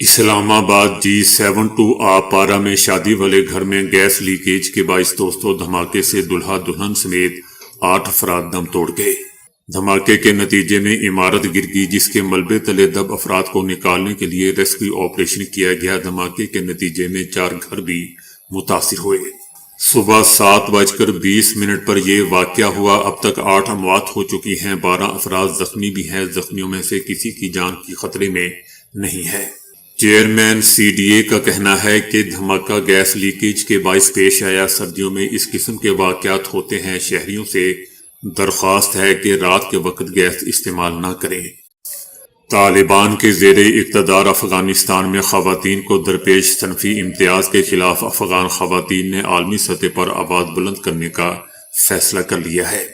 اسلام آباد G72 پارا میں شادی والے گھر میں گیس لیکیج کے باعث دوستوں دھماکے سے دلہا دلہن سمیت 8 افراد دم توڑ گئے۔ دھماکے کے نتیجے میں عمارت گر گئی جس کے ملبے تلے دب افراد کو نکالنے کے لیے ریسکیو آپریشن کیا گیا۔ دھماکے کے نتیجے میں 4 گھر بھی متاثر ہوئے۔ صبح 7:20 پر یہ واقعہ ہوا۔ اب تک 8 اموات ہو چکی ہیں، 12 افراد زخمی بھی ہیں۔ زخمیوں میں سے کسی کی جان کی خطرے میں نہیں ہے۔ چیئرمین CDA کا کہنا ہے کہ دھماکہ گیس لیکیج کے باعث پیش آیا۔ سردیوں میں اس قسم کے واقعات ہوتے ہیں۔ شہریوں سے درخواست ہے کہ رات کے وقت گیس استعمال نہ کریں۔ طالبان کے زیر اقتدار افغانستان میں خواتین کو درپیش صنفی امتیاز کے خلاف افغان خواتین نے عالمی سطح پر آواز بلند کرنے کا فیصلہ کر لیا ہے۔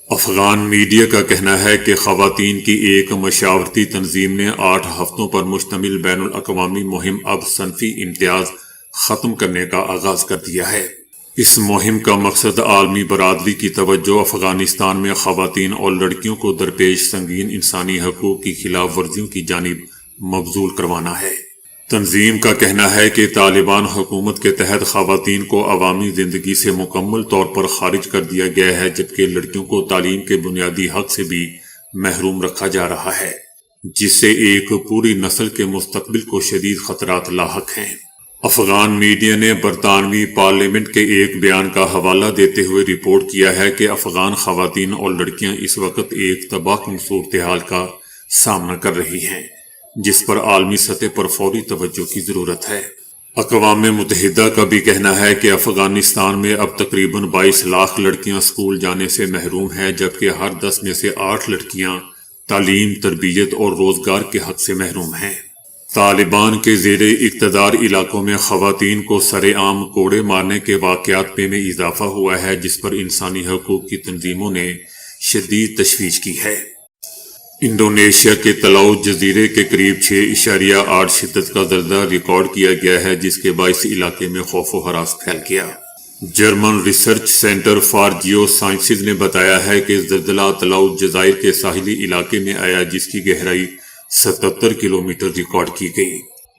افغان میڈیا کا کہنا ہے کہ خواتین کی ایک مشاورتی تنظیم نے 8 ہفتوں پر مشتمل بین الاقوامی مہم اب صنفی امتیاز ختم کرنے کا آغاز کر دیا ہے۔ اس مہم کا مقصد عالمی برادری کی توجہ افغانستان میں خواتین اور لڑکیوں کو درپیش سنگین انسانی حقوق کی خلاف ورزیوں کی جانب مبذول کروانا ہے۔ تنظیم کا کہنا ہے کہ طالبان حکومت کے تحت خواتین کو عوامی زندگی سے مکمل طور پر خارج کر دیا گیا ہے، جبکہ لڑکیوں کو تعلیم کے بنیادی حق سے بھی محروم رکھا جا رہا ہے، جس سے ایک پوری نسل کے مستقبل کو شدید خطرات لاحق ہیں۔ افغان میڈیا نے برطانوی پارلیمنٹ کے ایک بیان کا حوالہ دیتے ہوئے رپورٹ کیا ہے کہ افغان خواتین اور لڑکیاں اس وقت ایک تباہ کن صورتحال کا سامنا کر رہی ہیں، جس پر عالمی سطح پر فوری توجہ کی ضرورت ہے۔ اقوام متحدہ کا بھی کہنا ہے کہ افغانستان میں اب تقریباً 22 لاکھ لڑکیاں اسکول جانے سے محروم ہیں، جبکہ ہر 10 میں سے 8 لڑکیاں تعلیم، تربیت اور روزگار کے حق سے محروم ہیں۔ طالبان کے زیر اقتدار علاقوں میں خواتین کو سر عام کوڑے مارنے کے واقعات میں اضافہ ہوا ہے، جس پر انسانی حقوق کی تنظیموں نے شدید تشویش کی ہے۔ انڈونیشیا کے تلاؤ جزیرے کے قریب 6.8 شدت کا زلزلہ ریکارڈ کیا گیا ہے، جس کے باعث علاقے میں خوف و ہراس پھیل گیا۔ German research centre for geosciences نے بتایا ہے کہ زلزلہ تلاؤ جزائر کے ساحلی علاقے میں آیا، جس کی گہرائی 77 کلومیٹر ریکارڈ کی گئی۔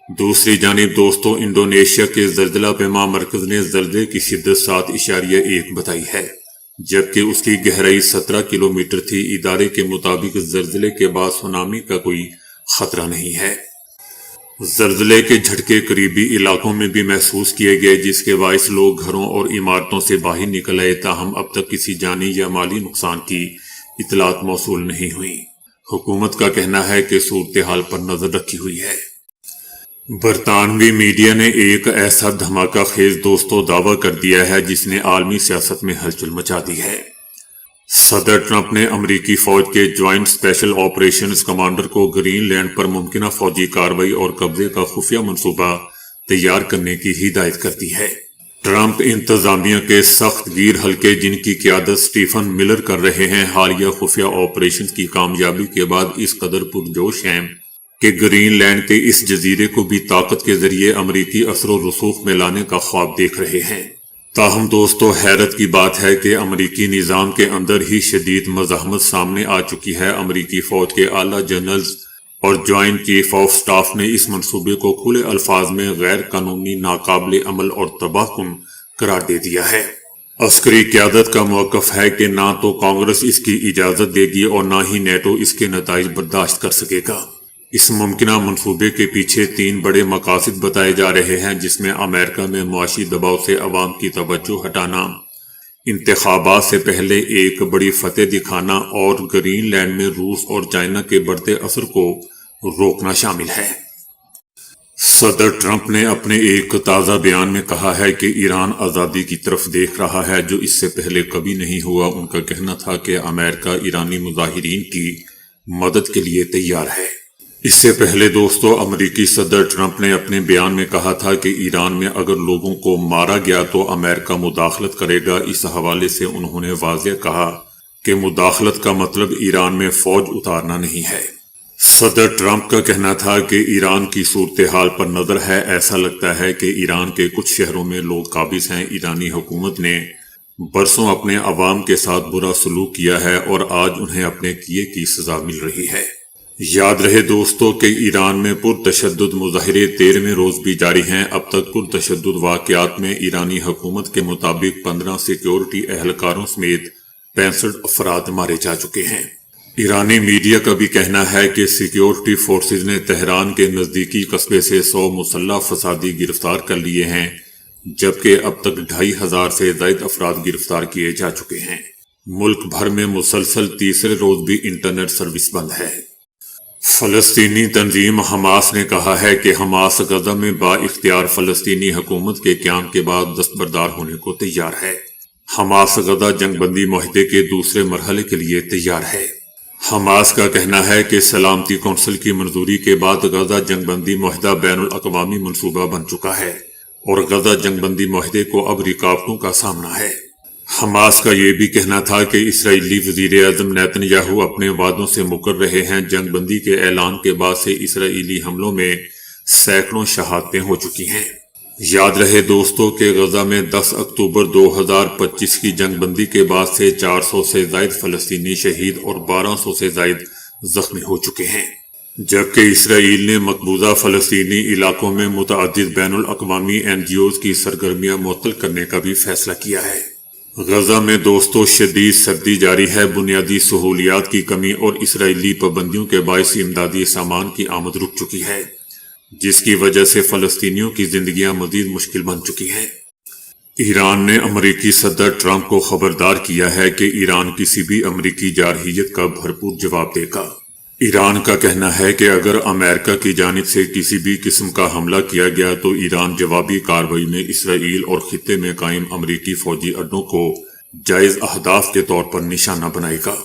دوسری جانب دوستوں، انڈونیشیا کے زلزلہ پیما مرکز نے زلزلے کی شدت 7.1 بتائی ہے، جبکہ اس کی گہرائی 17 کلومیٹر تھی۔ ادارے کے مطابق زلزلے کے بعد سونامی کا کوئی خطرہ نہیں ہے۔ زلزلے کے جھٹکے قریبی علاقوں میں بھی محسوس کیے گئے، جس کے باعث لوگ گھروں اور عمارتوں سے باہر نکل آئے، تاہم اب تک کسی جانی یا مالی نقصان کی اطلاعات موصول نہیں ہوئیں۔ حکومت کا کہنا ہے کہ صورتحال پر نظر رکھی ہوئی ہے۔ برطانوی میڈیا نے ایک ایسا دھماکہ خیز دوستوں دعویٰ کر دیا ہے جس نے عالمی سیاست میں ہلچل مچا دی ہے۔ صدر ٹرمپ نے امریکی فوج کے جوائنٹ اسپیشل آپریشنز کمانڈر کو گرین لینڈ پر ممکنہ فوجی کارروائی اور قبضے کا خفیہ منصوبہ تیار کرنے کی ہدایت کر دی ہے۔ ٹرمپ انتظامیہ کے سخت گیر حلقے، جن کی قیادت سٹیفن ملر کر رہے ہیں، حالیہ خفیہ آپریشن کی کامیابی کے بعد اس قدر پرجوش ہیں کہ گرین لینڈ کے اس جزیرے کو بھی طاقت کے ذریعے امریکی اثر و رسوخ میں لانے کا خواب دیکھ رہے ہیں۔ تاہم دوستو، حیرت کی بات ہے کہ امریکی نظام کے اندر ہی شدید مزاحمت سامنے آ چکی ہے۔ امریکی فوج کے اعلیٰ جنرلز اور جوائنٹ چیف آف سٹاف نے اس منصوبے کو کھلے الفاظ میں غیر قانونی، ناقابل عمل اور تباہ کن قرار دے دیا ہے۔ عسکری قیادت کا موقف ہے کہ نہ تو کانگریس اس کی اجازت دے گی اور نہ ہی نیٹو اس کے نتائج برداشت کر سکے گا۔ اس ممکنہ منصوبے کے پیچھے 3 بڑے مقاصد بتائے جا رہے ہیں، جس میں امریکہ میں معاشی دباؤ سے عوام کی توجہ ہٹانا، انتخابات سے پہلے ایک بڑی فتح دکھانا اور گرین لینڈ میں روس اور چائنا کے بڑھتے اثر کو روکنا شامل ہے۔ صدر ٹرمپ نے اپنے ایک تازہ بیان میں کہا ہے کہ ایران آزادی کی طرف دیکھ رہا ہے، جو اس سے پہلے کبھی نہیں ہوا۔ ان کا کہنا تھا کہ امریکہ ایرانی مظاہرین کی مدد کے لیے تیار ہے۔ اس سے پہلے دوستو، امریکی صدر ٹرمپ نے اپنے بیان میں کہا تھا کہ ایران میں اگر لوگوں کو مارا گیا تو امریکہ مداخلت کرے گا۔ اس حوالے سے انہوں نے واضح کہا کہ مداخلت کا مطلب ایران میں فوج اتارنا نہیں ہے۔ صدر ٹرمپ کا کہنا تھا کہ ایران کی صورتحال پر نظر ہے۔ ایسا لگتا ہے کہ ایران کے کچھ شہروں میں لوگ قابض ہیں۔ ایرانی حکومت نے برسوں اپنے عوام کے ساتھ برا سلوک کیا ہے اور آج انہیں اپنے کیے کی سزا مل رہی ہے۔ یاد رہے دوستو کہ ایران میں پرتشدد مظاہرے 13ویں روز بھی جاری ہیں۔ اب تک پرتشدد واقعات میں ایرانی حکومت کے مطابق 15 سیکیورٹی اہلکاروں سمیت 65 افراد مارے جا چکے ہیں۔ ایرانی میڈیا کا بھی کہنا ہے کہ سیکیورٹی فورسز نے تہران کے نزدیکی قصبے سے 100 مسلح فسادی گرفتار کر لیے ہیں، جبکہ اب تک 2500 سے زائد افراد گرفتار کیے جا چکے ہیں۔ ملک بھر میں مسلسل تیسرے روز بھی انٹرنیٹ سروس بند ہے۔ فلسطینی تنظیم حماس نے کہا ہے کہ حماس غزہ میں با اختیار فلسطینی حکومت کے قیام کے بعد دستبردار ہونے کو تیار ہے۔ حماس غزہ جنگ بندی معاہدے کے دوسرے مرحلے کے لیے تیار ہے۔ حماس کا کہنا ہے کہ سلامتی کونسل کی منظوری کے بعد غزہ جنگ بندی معاہدہ بین الاقوامی منصوبہ بن چکا ہے اور غزہ جنگ بندی معاہدے کو اب رکاوٹوں کا سامنا ہے۔ حماس کا یہ بھی کہنا تھا کہ اسرائیلی وزیر اعظم نیتن یاہو اپنے وعدوں سے مکر رہے ہیں۔ جنگ بندی کے اعلان کے بعد سے اسرائیلی حملوں میں سینکڑوں شہادتیں ہو چکی ہیں۔ یاد رہے دوستو کہ غزہ میں 10 اکتوبر 2025 کی جنگ بندی کے بعد سے 400 سے زائد فلسطینی شہید اور 1200 سے زائد زخمی ہو چکے ہیں، جبکہ اسرائیل نے مقبوضہ فلسطینی علاقوں میں متعدد بین الاقوامی NGOز کی سرگرمیاں معطل کرنے کا بھی فیصلہ کیا ہے۔ غزہ میں دوستو شدید سردی جاری ہے۔ بنیادی سہولیات کی کمی اور اسرائیلی پابندیوں کے باعث امدادی سامان کی آمد رک چکی ہے، جس کی وجہ سے فلسطینیوں کی زندگیاں مزید مشکل بن چکی ہیں۔ ایران نے امریکی صدر ٹرمپ کو خبردار کیا ہے کہ ایران کسی بھی امریکی جارحیت کا بھرپور جواب دے گا۔ ایران کا کہنا ہے کہ اگر امریکہ کی جانب سے کسی بھی قسم کا حملہ کیا گیا تو ایران جوابی کارروائی میں اسرائیل اور خطے میں قائم امریکی فوجی اڈوں کو جائز اہداف کے طور پر نشانہ بنائے گا۔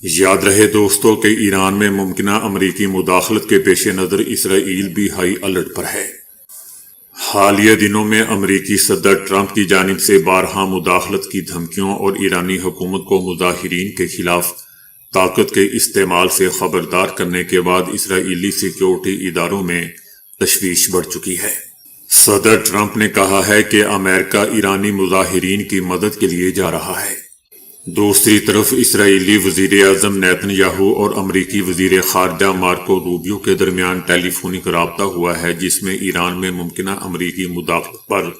یاد رہے دوستو کہ ایران میں ممکنہ امریکی مداخلت کے پیش نظر اسرائیل بھی ہائی الرٹ پر ہے۔ حالیہ دنوں میں امریکی صدر ٹرمپ کی جانب سے بارہا مداخلت کی دھمکیوں اور ایرانی حکومت کو مظاہرین کے خلاف طاقت کے استعمال سے خبردار کرنے کے بعد اسرائیلی سیکیورٹی اداروں میں تشویش بڑھ چکی ہے۔ صدر ٹرمپ نے کہا ہے کہ امریکہ ایرانی مظاہرین کی مدد کے لیے جا رہا ہے۔ دوسری طرف اسرائیلی وزیر اعظم نیتن یاہو اور امریکی وزیر خارجہ مارکو روبیو کے درمیان ٹیلی فونک رابطہ ہوا ہے، جس میں ایران میں ممکنہ امریکی مداخلت پر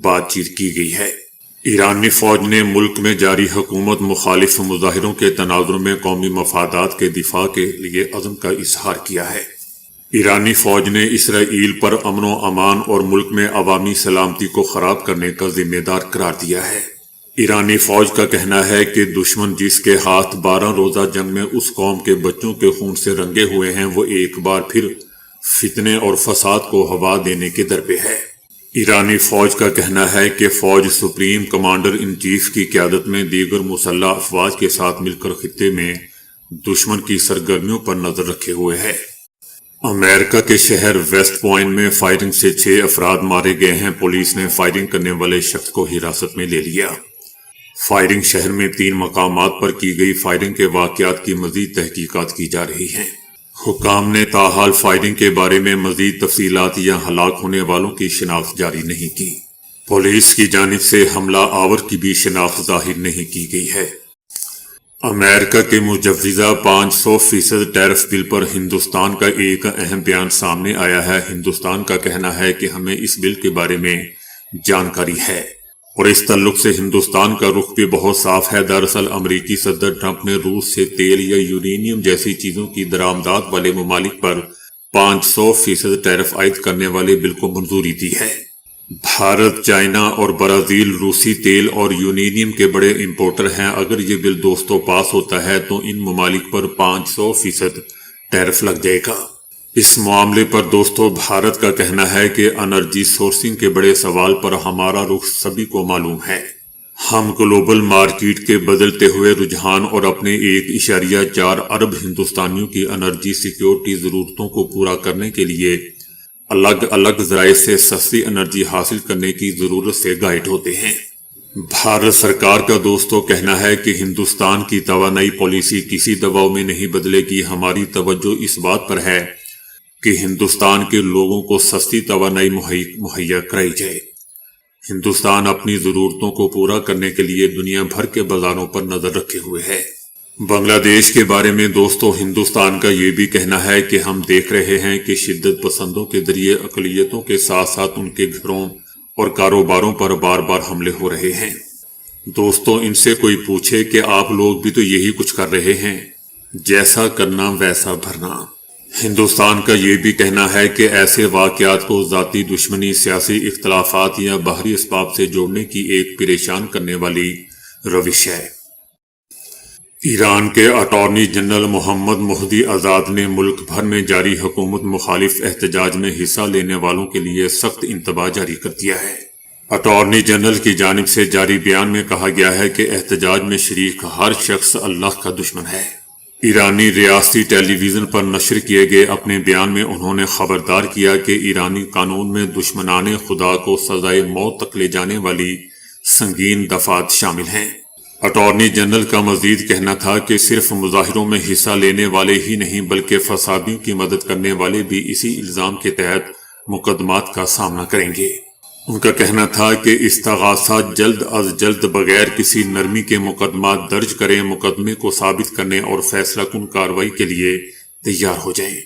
بات چیت کی گئی ہے۔ ایرانی فوج نے ملک میں جاری حکومت مخالف مظاہروں کے تناظر میں قومی مفادات کے دفاع کے لیے عزم کا اظہار کیا ہے۔ ایرانی فوج نے اسرائیل پر امن و امان اور ملک میں عوامی سلامتی کو خراب کرنے کا ذمہ دار قرار دیا ہے۔ ایرانی فوج کا کہنا ہے کہ دشمن جس کے ہاتھ 12 روزہ جنگ میں اس قوم کے بچوں کے خون سے رنگے ہوئے ہیں، وہ ایک بار پھر فتنے اور فساد کو ہوا دینے کے در پہ ہے۔ ایرانی فوج کا کہنا ہے کہ فوج سپریم کمانڈر ان چیف کی قیادت میں دیگر مسلح افواج کے ساتھ مل کر خطے میں دشمن کی سرگرمیوں پر نظر رکھے ہوئے ہے۔ امریکہ کے شہر ویسٹ پوائنٹ میں فائرنگ سے 6 افراد مارے گئے ہیں۔ پولیس نے فائرنگ کرنے والے شخص کو حراست میں لے لیا۔ فائرنگ شہر میں 3 مقامات پر کی گئی۔ فائرنگ کے واقعات کی مزید تحقیقات کی جا رہی ہیں۔ حکام نے تاحال فائرنگ کے بارے میں مزید تفصیلات یا ہلاک ہونے والوں کی شناخت جاری نہیں کی۔ پولیس کی جانب سے حملہ آور کی بھی شناخت ظاہر نہیں کی گئی ہے۔ امریکہ کے مجوزہ 500% ٹیرف بل پر ہندوستان کا ایک اہم بیان سامنے آیا ہے۔ ہندوستان کا کہنا ہے کہ ہمیں اس بل کے بارے میں جانکاری ہے اور اس تعلق سے ہندوستان کا رخ بھی بہت صاف ہے۔ دراصل امریکی صدر ٹرمپ نے روس سے تیل یا یورینیم جیسی چیزوں کی درآمدات والے ممالک پر 500% ٹیرف عائد کرنے والے بل کو منظوری دی ہے۔ بھارت، چائنا اور برازیل روسی تیل اور یورینیم کے بڑے امپورٹر ہیں۔ اگر یہ بل دوستوں پاس ہوتا ہے تو ان ممالک پر 500% ٹیرف لگ جائے گا۔ اس معاملے پر دوستو بھارت کا کہنا ہے کہ انرجی سورسنگ کے بڑے سوال پر ہمارا رخ سبھی کو معلوم ہے۔ ہم گلوبل مارکیٹ کے بدلتے ہوئے رجحان اور اپنے 1.4 ارب ہندوستانیوں کی انرجی سیکیورٹی ضرورتوں کو پورا کرنے کے لیے الگ الگ ذرائع سے سستی انرجی حاصل کرنے کی ضرورت سے گائیڈ ہوتے ہیں۔ بھارت سرکار کا دوستو کہنا ہے کہ ہندوستان کی توانائی پالیسی کسی دباؤ میں نہیں بدلے گی۔ ہماری توجہ اس بات پر ہے کہ ہندوستان کے لوگوں کو سستی توانائی مہیا کرائی جائے۔ ہندوستان اپنی ضرورتوں کو پورا کرنے کے لیے دنیا بھر کے بازاروں پر نظر رکھے ہوئے ہے۔ بنگلہ دیش کے بارے میں دوستو، ہندوستان کا یہ بھی کہنا ہے کہ ہم دیکھ رہے ہیں کہ شدت پسندوں کے ذریعے اقلیتوں کے ساتھ ساتھ ان کے گھروں اور کاروباروں پر بار بار حملے ہو رہے ہیں۔ دوستو، ان سے کوئی پوچھے کہ آپ لوگ بھی تو یہی کچھ کر رہے ہیں، جیسا کرنا ویسا بھرنا۔ ہندوستان کا یہ بھی کہنا ہے کہ ایسے واقعات کو ذاتی دشمنی، سیاسی اختلافات یا باہری اسباب سے جوڑنے کی ایک پریشان کرنے والی روش ہے۔ ایران کے اٹارنی جنرل محمد مہدی آزاد نے ملک بھر میں جاری حکومت مخالف احتجاج میں حصہ لینے والوں کے لیے سخت انتباہ جاری کر دیا ہے۔ اٹارنی جنرل کی جانب سے جاری بیان میں کہا گیا ہے کہ احتجاج میں شریک ہر شخص اللہ کا دشمن ہے۔ ایرانی ریاستی ٹیلی ویژن پر نشر کیے گئے اپنے بیان میں انہوں نے خبردار کیا کہ ایرانی قانون میں دشمنان خدا کو سزائے موت تک لے جانے والی سنگین دفعات شامل ہیں۔ اٹارنی جنرل کا مزید کہنا تھا کہ صرف مظاہروں میں حصہ لینے والے ہی نہیں بلکہ فسادیوں کی مدد کرنے والے بھی اسی الزام کے تحت مقدمات کا سامنا کریں گے۔ ان کا کہنا تھا کہ استغاثہ جلد از جلد بغیر کسی نرمی کے مقدمات درج کریں، مقدمے کو ثابت کرنے اور فیصلہ کن کارروائی کے لیے تیار ہو جائیں۔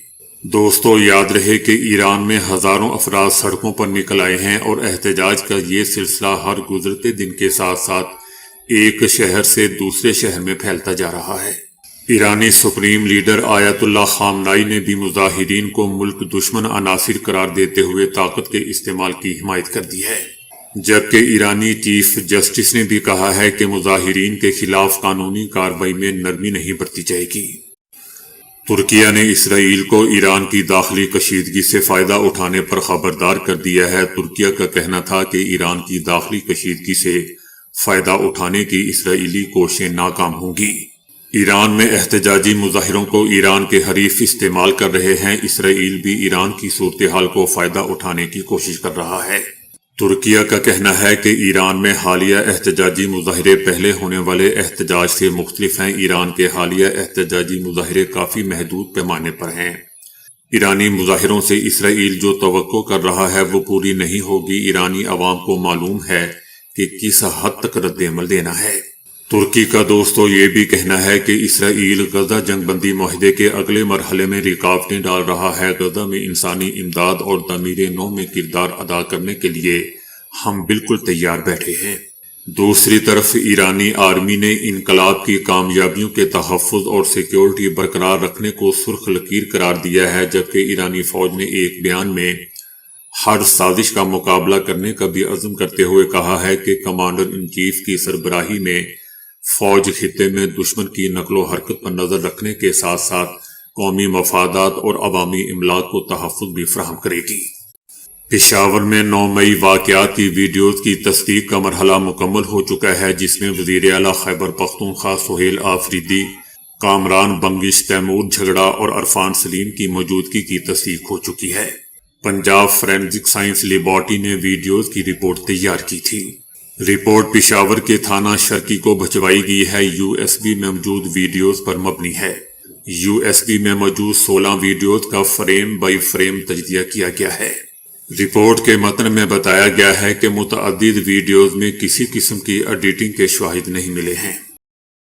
دوستو، یاد رہے کہ ایران میں ہزاروں افراد سڑکوں پر نکل آئے ہیں اور احتجاج کا یہ سلسلہ ہر گزرتے دن کے ساتھ ساتھ ایک شہر سے دوسرے شہر میں پھیلتا جا رہا ہے۔ ایرانی سپریم لیڈر آیت اللہ خامنائی نے بھی مظاہرین کو ملک دشمن عناصر قرار دیتے ہوئے طاقت کے استعمال کی حمایت کر دی ہے، جبکہ ایرانی چیف جسٹس نے بھی کہا ہے کہ مظاہرین کے خلاف قانونی کارروائی میں نرمی نہیں برتی جائے گی۔ ترکیہ نے اسرائیل کو ایران کی داخلی کشیدگی سے فائدہ اٹھانے پر خبردار کر دیا ہے۔ ترکیہ کا کہنا تھا کہ ایران کی داخلی کشیدگی سے فائدہ اٹھانے کی اسرائیلی کوششیں ناکام ہوں گی۔ ایران میں احتجاجی مظاہروں کو ایران کے حریف استعمال کر رہے ہیں۔ اسرائیل بھی ایران کی صورتحال کو فائدہ اٹھانے کی کوشش کر رہا ہے۔ ترکیہ کا کہنا ہے کہ ایران میں حالیہ احتجاجی مظاہرے پہلے ہونے والے احتجاج سے مختلف ہیں۔ ایران کے حالیہ احتجاجی مظاہرے کافی محدود پیمانے پر ہیں۔ ایرانی مظاہروں سے اسرائیل جو توقع کر رہا ہے وہ پوری نہیں ہوگی۔ ایرانی عوام کو معلوم ہے کہ کس حد تک رد عمل دینا ہے۔ ترکی کا دوستو یہ بھی کہنا ہے کہ اسرائیل غزہ جنگ بندی معاہدے کے اگلے مرحلے میں رکاوٹیں ڈال رہا ہے۔ غزہ میں انسانی امداد اور تعمیر نو میں کردار ادا کرنے کے لیے ہم بالکل تیار بیٹھے ہیں۔ دوسری طرف ایرانی آرمی نے انقلاب کی کامیابیوں کے تحفظ اور سیکیورٹی برقرار رکھنے کو سرخ لکیر قرار دیا ہے، جبکہ ایرانی فوج نے ایک بیان میں ہر سازش کا مقابلہ کرنے کا بھی عزم کرتے ہوئے کہا ہے کہ کمانڈر ان چیف کی سربراہی میں فوج خطے میں دشمن کی نقل و حرکت پر نظر رکھنے کے ساتھ ساتھ قومی مفادات اور عوامی املاک کو تحفظ بھی فراہم کرے گی۔ پشاور میں 9 مئی واقعات کی ویڈیوز کی تصدیق کا مرحلہ مکمل ہو چکا ہے، جس میں وزیر اعلیٰ خیبر پختونخوا سہیل آفریدی، کامران بنگش، تیمور جھگڑا اور عرفان سلیم کی موجودگی کی تصدیق ہو چکی ہے۔ پنجاب فورینزک سائنس لیبارٹری نے ویڈیوز کی رپورٹ تیار کی تھی۔ رپورٹ پشاور کے تھانہ شرکی کو بھجوائی گئی ہے۔ یو ایس بی میں موجود ویڈیوز پر مبنی ہے۔ یو ایس بی میں موجود 16 ویڈیوز کا فریم بائی فریم تجزیہ کیا گیا ہے۔ رپورٹ کے متن میں بتایا گیا ہے کہ متعدد ویڈیوز میں کسی قسم کی ایڈیٹنگ کے شواہد نہیں ملے ہیں۔